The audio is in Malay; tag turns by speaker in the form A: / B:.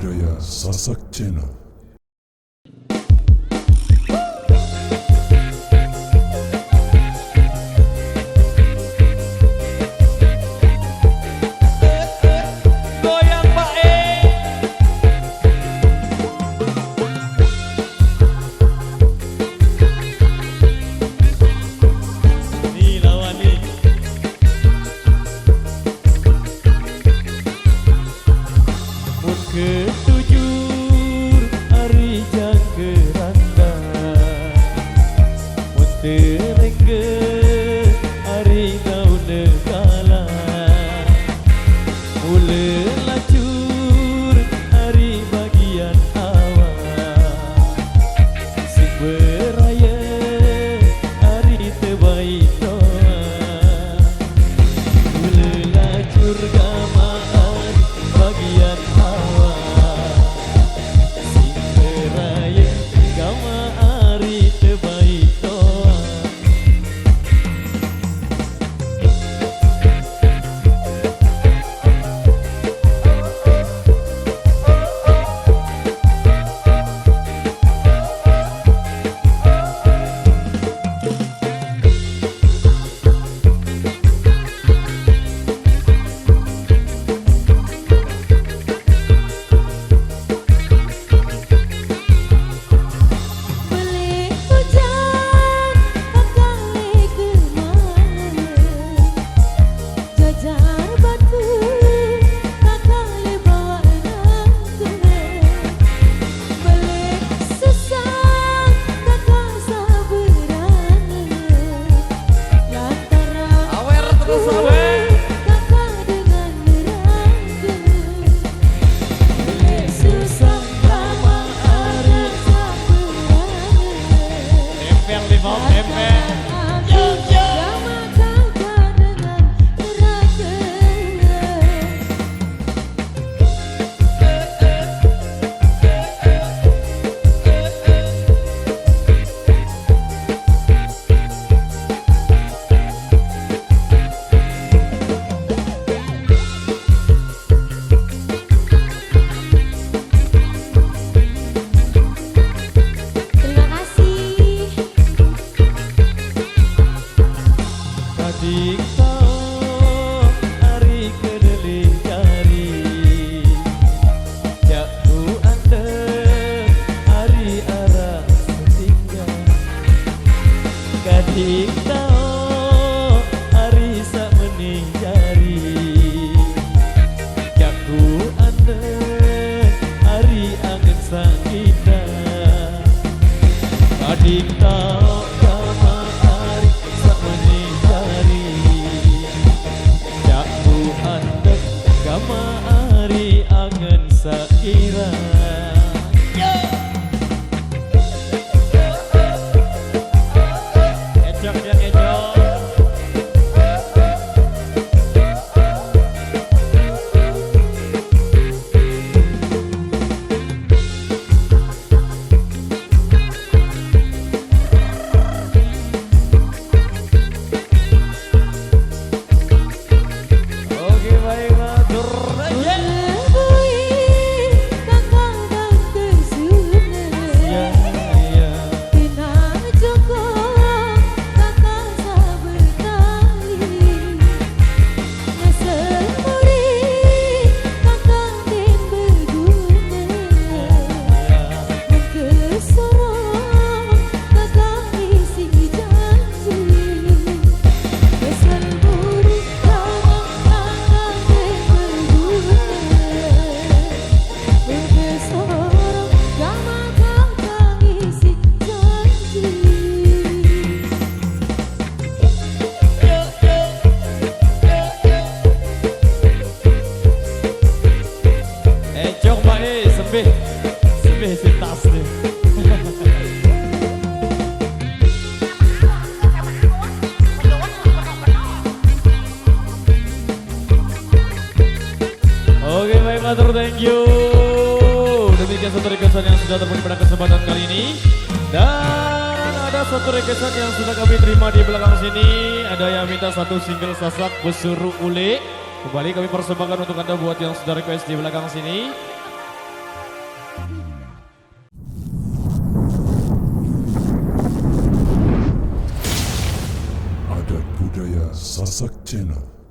A: Budaya Sasak Channel.
B: Ketujur hari jageranda Terengge hari kau negala Mula lacur hari bagian awal Sing beraya hari terbaik doa Mula lacur gamaan bagian awal Kita hari sak mening jari Jaku anda hari angin sakita Adik tau kama hari sak mening jari Jaku anda kama hari angin sakira Sembih si tas nih. Oke baik matur, thank you. Demikian satu requestan yang sudah terpenuhi pada kesempatan kali ini. Dan ada satu requestan yang sudah kami terima di belakang sini. Ada yang minta satu single Sasak Besuruh Ule. Kembali kami persembahkan untuk Anda buat yang sudah request di belakang sini.
A: Budaya Sasak Channel.